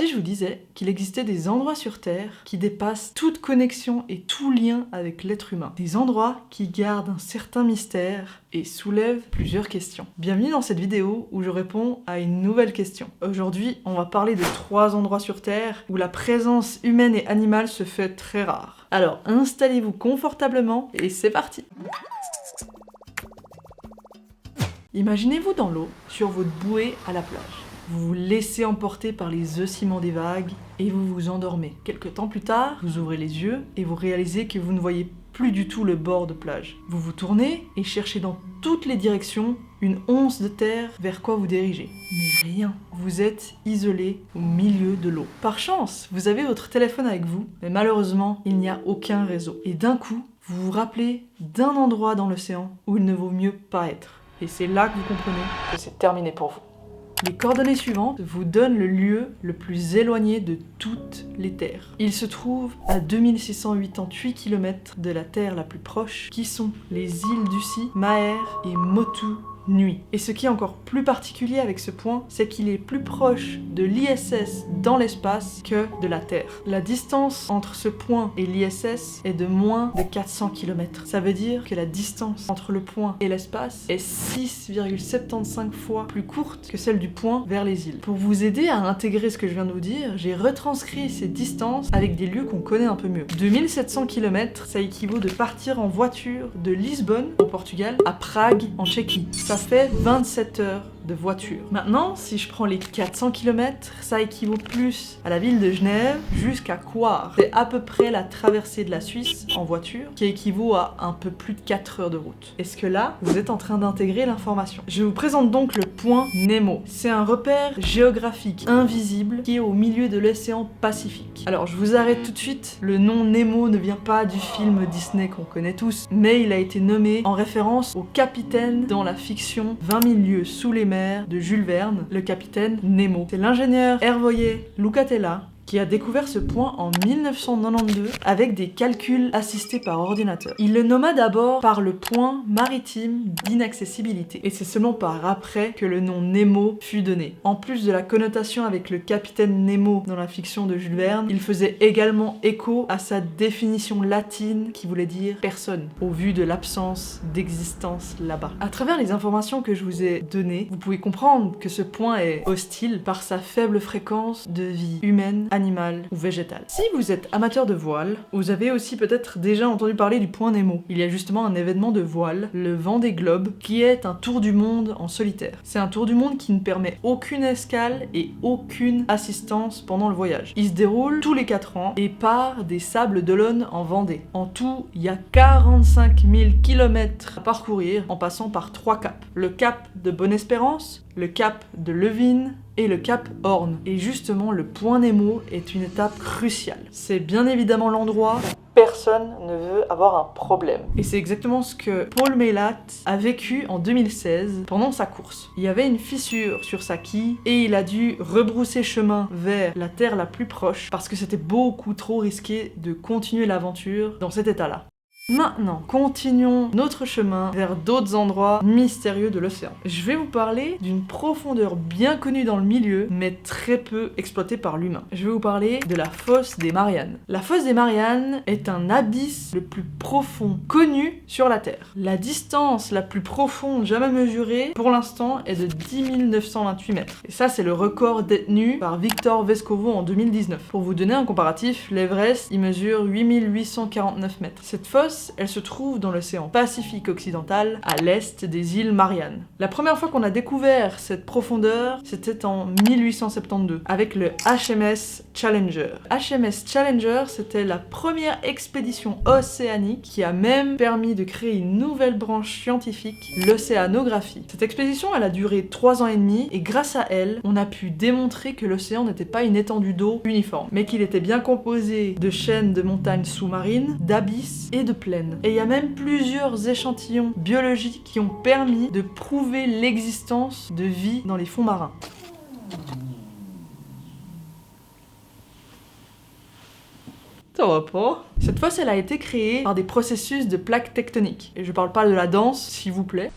je vous disais qu'il existait des endroits sur Terre qui dépassent toute connexion et tout lien avec l'être humain. Des endroits qui gardent un certain mystère et soulèvent plusieurs questions. Bienvenue dans cette vidéo où je réponds à une nouvelle question. Aujourd'hui, on va parler de 3 endroits sur Terre où la présence humaine et animale se fait très rare. Alors, installez-vous confortablement et c'est parti! Imaginez-vous dans l'eau, sur votre bouée à la plage. Vous vous laissez emporter par les oscillements des vagues et vous vous endormez. Quelque temps plus tard, vous ouvrez les yeux et vous réalisez que vous ne voyez plus du tout le bord de plage. Vous vous tournez et cherchez dans toutes les directions une once de terre vers quoi vous dirigez. Mais rien. Vous êtes isolé au milieu de l'eau. Par chance, vous avez votre téléphone avec vous, mais malheureusement, il n'y a aucun réseau. Et d'un coup, vous vous rappelez d'un endroit dans l'océan où il ne vaut mieux pas être. Et c'est là que vous comprenez que c'est terminé pour vous. Les coordonnées suivantes vous donnent le lieu le plus éloigné de toutes les terres. Il se trouve à 2688 km de la terre la plus proche, qui sont les îles Ducie, Maher et Motu Nui. Et ce qui est encore plus particulier avec ce point, c'est qu'il est plus proche de l'ISS dans l'espace que de la Terre. La distance entre ce point et l'ISS est de moins de 400 km. Ça veut dire que la distance entre le point et l'espace est 6,75 fois plus courte que celle du point vers les îles. Pour vous aider à intégrer ce que je viens de vous dire, j'ai retranscrit ces distances avec des lieux qu'on connaît un peu mieux. 2700 km, ça équivaut de partir en voiture de Lisbonne, au Portugal, à Prague, en Tchéquie. Ça fait 27 heures de voiture. Maintenant, si je prends les 400 km, ça équivaut plus à la ville de Genève jusqu'à Coire. C'est à peu près la traversée de la Suisse en voiture, qui équivaut à un peu plus de 4 heures de route. Est-ce que là, vous êtes en train d'intégrer l'information? Je vous présente donc le point Nemo. C'est un repère géographique invisible qui est au milieu de l'océan Pacifique. Alors, je vous arrête tout de suite. Le nom Nemo ne vient pas du film Disney qu'on connaît tous, mais il a été nommé en référence au capitaine dans la fiction 20 000 lieues sous les mers de Jules Verne, le capitaine Nemo. C'est l'ingénieur Hervoyer Lucatella qui a découvert ce point en 1992 avec des calculs assistés par ordinateur. Il le nomma d'abord par le point maritime d'inaccessibilité. Et c'est seulement par après que le nom Nemo fut donné. En plus de la connotation avec le capitaine Nemo dans la fiction de Jules Verne, il faisait également écho à sa définition latine qui voulait dire personne, au vu de l'absence d'existence là-bas. À travers les informations que je vous ai données, vous pouvez comprendre que ce point est hostile par sa faible fréquence de vie humaine, animal ou végétal. Si vous êtes amateur de voile, vous avez aussi peut-être déjà entendu parler du point Nemo. Il y a justement un événement de voile, le Vendée Globe, qui est un tour du monde en solitaire. C'est un tour du monde qui ne permet aucune escale et aucune assistance pendant le voyage. Il se déroule tous les 4 ans et part des Sables d'Olonne en Vendée. En tout, il y a 45 000 km à parcourir en passant par 3 caps. Le cap de Bonne-Espérance, le cap de Levine et le cap Horn. Et justement, le point Nemo est une étape cruciale. C'est bien évidemment l'endroit où personne ne veut avoir un problème. Et c'est exactement ce que Paul Meillat a vécu en 2016 pendant sa course. Il y avait une fissure sur sa quille et il a dû rebrousser chemin vers la terre la plus proche parce que c'était beaucoup trop risqué de continuer l'aventure dans cet état-là. Maintenant, continuons notre chemin vers d'autres endroits mystérieux de l'océan. Je vais vous parler d'une profondeur bien connue dans le milieu, mais très peu exploitée par l'humain. Je vais vous parler de la fosse des Mariannes. La fosse des Mariannes est un abysse le plus profond connu sur la Terre. La distance la plus profonde jamais mesurée, pour l'instant, est de 10 928 mètres. Et ça, c'est le record détenu par Victor Vescovo en 2019. Pour vous donner un comparatif, l'Everest, il mesure 8 849 mètres. Cette fosse, elle se trouve dans l'océan Pacifique occidental, à l'est des îles Mariannes. La première fois qu'on a découvert cette profondeur, c'était en 1872, avec le HMS Challenger. HMS Challenger, c'était la première expédition océanique qui a même permis de créer une nouvelle branche scientifique, l'océanographie. Cette expédition, elle a duré 3 ans et demi, et grâce à elle, on a pu démontrer que l'océan n'était pas une étendue d'eau uniforme, mais qu'il était bien composé de chaînes de montagnes sous-marines, d'abysses et de plaines. Et il y a même plusieurs échantillons biologiques qui ont permis de prouver l'existence de vie dans les fonds marins. Ça va pas. Cette fosse, elle a été créée par des processus de plaques tectoniques. Et je parle pas de la danse, s'il vous plaît.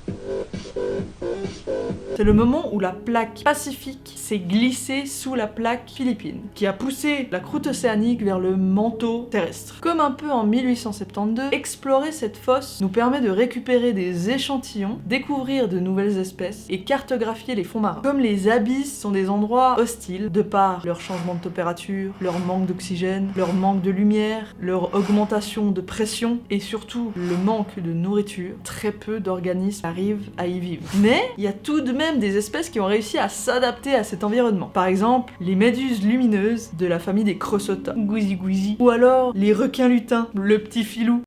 C'est le moment où la plaque Pacifique s'est glissée sous la plaque Philippine, qui a poussé la croûte océanique vers le manteau terrestre. Comme un peu en 1872, explorer cette fosse nous permet de récupérer des échantillons, découvrir de nouvelles espèces et cartographier les fonds marins. Comme les abysses sont des endroits hostiles, de par leur changement de température, leur manque d'oxygène, leur manque de lumière, leur augmentation de pression et surtout le manque de nourriture, très peu d'organismes arrivent à y vivre. Mais il y a tout de même des espèces qui ont réussi à s'adapter à cet environnement. Par exemple, les méduses lumineuses de la famille des Crossota, Gouizi Gouizi, ou alors les requins lutins, le petit filou.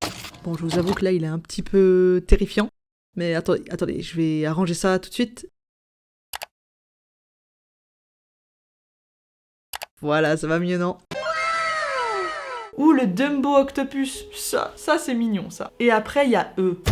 Bon, je vous avoue que là, il est un petit peu terrifiant. Mais attendez, je vais arranger ça tout de suite. Voilà, ça va mieux, non? Ou le Dumbo Octopus, ça c'est mignon, ça. Et après, il y a eux.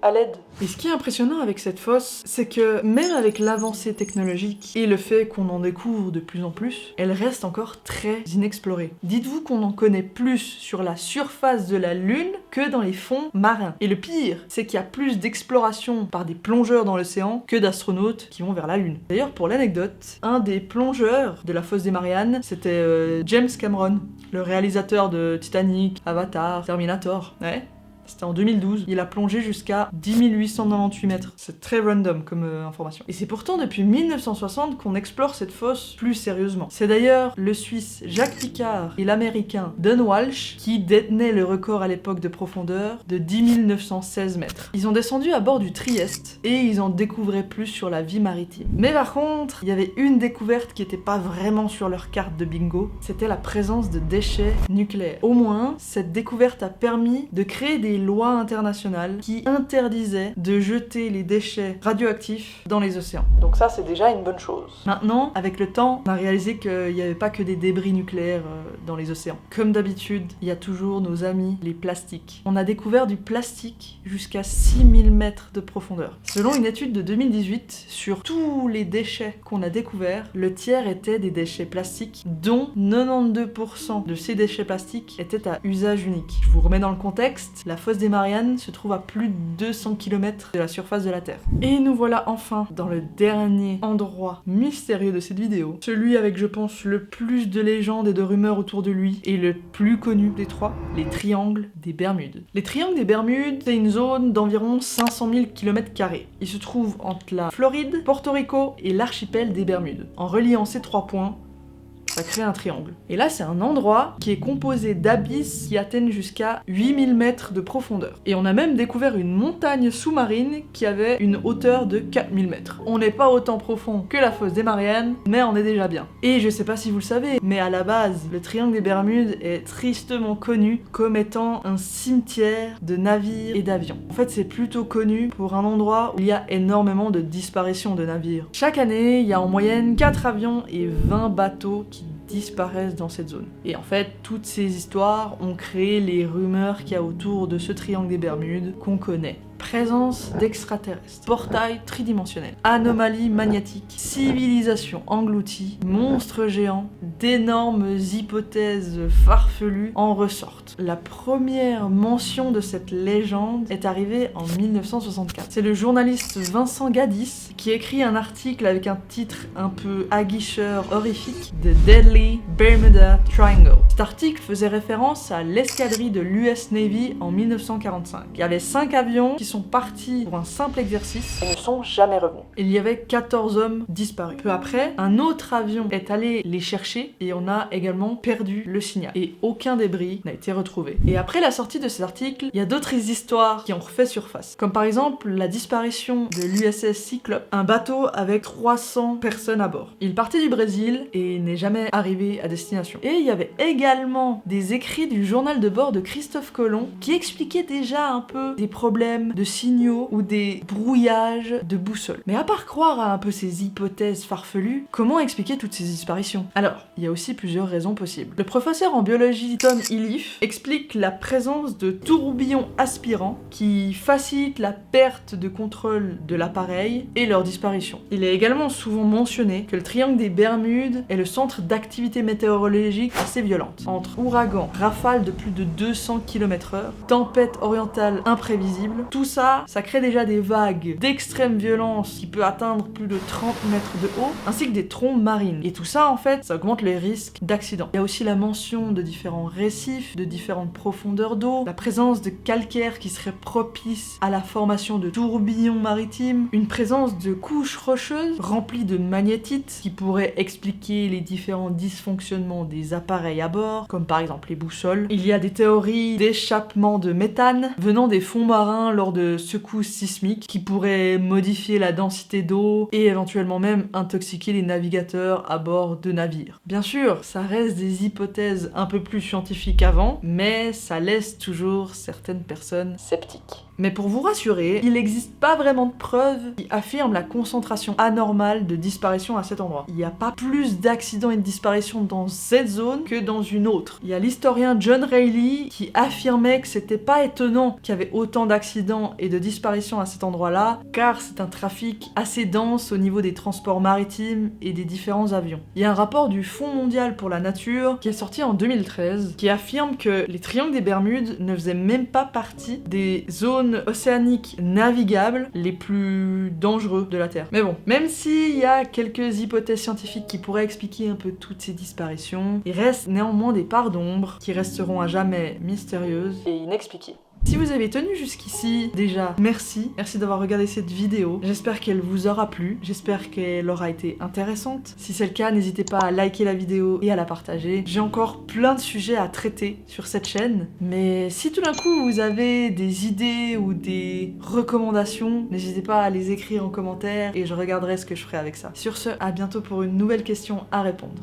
À l'aide. Et ce qui est impressionnant avec cette fosse, c'est que même avec l'avancée technologique et le fait qu'on en découvre de plus en plus, elle reste encore très inexplorée. Dites-vous qu'on en connaît plus sur la surface de la Lune que dans les fonds marins. Et le pire, c'est qu'il y a plus d'exploration par des plongeurs dans l'océan que d'astronautes qui vont vers la Lune. D'ailleurs, pour l'anecdote, un des plongeurs de la fosse des Mariannes, c'était James Cameron, le réalisateur de Titanic, Avatar, Terminator. Ouais. C'était en 2012. Il a plongé jusqu'à 10 898 mètres. C'est très random comme information. Et c'est pourtant depuis 1960 qu'on explore cette fosse plus sérieusement. C'est d'ailleurs le Suisse Jacques Picard et l'Américain Don Walsh qui détenaient le record à l'époque de profondeur de 10 916 mètres. Ils ont descendu à bord du Trieste et ils en découvraient plus sur la vie maritime. Mais par contre, il y avait une découverte qui n'était pas vraiment sur leur carte de bingo. C'était la présence de déchets nucléaires. Au moins, cette découverte a permis de créer des lois internationales qui interdisaient de jeter les déchets radioactifs dans les océans. Donc ça, c'est déjà une bonne chose. Maintenant, avec le temps, on a réalisé qu'il n'y avait pas que des débris nucléaires dans les océans. Comme d'habitude, il y a toujours nos amis, les plastiques. On a découvert du plastique jusqu'à 6000 mètres de profondeur. Selon une étude de 2018, sur tous les déchets qu'on a découverts, le tiers était des déchets plastiques, dont 92% de ces déchets plastiques étaient à usage unique. Je vous remets dans le contexte, la fosse des Mariannes se trouve à plus de 200 km de la surface de la Terre. Et nous voilà enfin dans le dernier endroit mystérieux de cette vidéo. Celui avec, je pense, le plus de légendes et de rumeurs autour de lui, et le plus connu des trois, les triangles des Bermudes. Les triangles des Bermudes, c'est une zone d'environ 500 000 km². Il se trouve entre la Floride, Porto Rico et l'archipel des Bermudes. En reliant ces trois points, ça crée un triangle. Et là, c'est un endroit qui est composé d'abysses qui atteignent jusqu'à 8000 mètres de profondeur. Et on a même découvert une montagne sous-marine qui avait une hauteur de 4000 mètres. On n'est pas autant profond que la fosse des Mariannes, mais on est déjà bien. Et je sais pas si vous le savez, mais à la base, le triangle des Bermudes est tristement connu comme étant un cimetière de navires et d'avions. En fait, c'est plutôt connu pour un endroit où il y a énormément de disparitions de navires. Chaque année, il y a en moyenne 4 avions et 20 bateaux qui disparaissent dans cette zone. Et en fait, toutes ces histoires ont créé les rumeurs qu'il y a autour de ce triangle des Bermudes qu'on connaît. Présence d'extraterrestres, portail tridimensionnel, anomalies magnétiques, civilisation engloutie, monstres géants, d'énormes hypothèses farfelues en ressortent. La première mention de cette légende est arrivée en 1964. C'est le journaliste Vincent Gaddis qui écrit un article avec un titre un peu aguicheur horrifique, The Deadly Bermuda Triangle. Cet article faisait référence à l'escadrille de l'US Navy en 1945. Il y avait 5 avions qui sont partis pour un simple exercice et ne sont jamais revenus. Il y avait 14 hommes disparus. Peu après, un autre avion est allé les chercher et on a également perdu le signal. Et aucun débris n'a été retrouvé. Et après la sortie de cet article, il y a d'autres histoires qui ont refait surface. Comme par exemple la disparition de l'USS Cyclope, un bateau avec 300 personnes à bord. Il partait du Brésil et n'est jamais arrivé à destination. Et il y avait également des écrits du journal de bord de Christophe Colomb qui expliquaient déjà un peu des problèmes de signaux ou des brouillages de boussole. Mais à part croire à un peu ces hypothèses farfelues, comment expliquer toutes ces disparitions? Alors, il y a aussi plusieurs raisons possibles. Le professeur en biologie Tom Iliffe explique la présence de tourbillons aspirants qui facilitent la perte de contrôle de l'appareil et leur disparition. Il est également souvent mentionné que le triangle des Bermudes est le centre d'activité météorologique assez violente. Entre ouragans, rafales de plus de 200 km/h, tempêtes orientales imprévisibles, tout ça, ça crée déjà des vagues d'extrême violence qui peut atteindre plus de 30 mètres de haut, ainsi que des trombes marines. Et tout ça, en fait, ça augmente les risques d'accidents. Il y a aussi la mention de différents récifs, de différentes profondeurs d'eau, la présence de calcaire qui serait propice à la formation de tourbillons maritimes, une présence de couches rocheuses remplies de magnétite qui pourrait expliquer les différents dysfonctionnements des appareils à bord, comme par exemple les boussoles. Il y a des théories d'échappement de méthane venant des fonds marins lors de secousses sismiques qui pourraient modifier la densité d'eau et éventuellement même intoxiquer les navigateurs à bord de navires. Bien sûr, ça reste des hypothèses un peu plus scientifiques avant, mais ça laisse toujours certaines personnes sceptiques. Mais pour vous rassurer, il n'existe pas vraiment de preuves qui affirment la concentration anormale de disparition à cet endroit. Il n'y a pas plus d'accidents et de disparitions dans cette zone que dans une autre. Il y a l'historien John Rayleigh qui affirmait que c'était pas étonnant qu'il y avait autant d'accidents et de disparitions à cet endroit-là, car c'est un trafic assez dense au niveau des transports maritimes et des différents avions. Il y a un rapport du Fonds mondial pour la nature qui est sorti en 2013 qui affirme que les triangles des Bermudes ne faisaient même pas partie des zones océaniques navigables les plus dangereux de la Terre. Mais bon, même s'il y a quelques hypothèses scientifiques qui pourraient expliquer un peu toutes ces disparitions, il reste néanmoins des parts d'ombre qui resteront à jamais mystérieuses et inexpliquées. Si vous avez tenu jusqu'ici, déjà, merci. Merci d'avoir regardé cette vidéo. J'espère qu'elle vous aura plu. J'espère qu'elle aura été intéressante. Si c'est le cas, n'hésitez pas à liker la vidéo et à la partager. J'ai encore plein de sujets à traiter sur cette chaîne. Mais si tout d'un coup, vous avez des idées ou des recommandations, n'hésitez pas à les écrire en commentaire et je regarderai ce que je ferai avec ça. Sur ce, à bientôt pour une nouvelle question à répondre.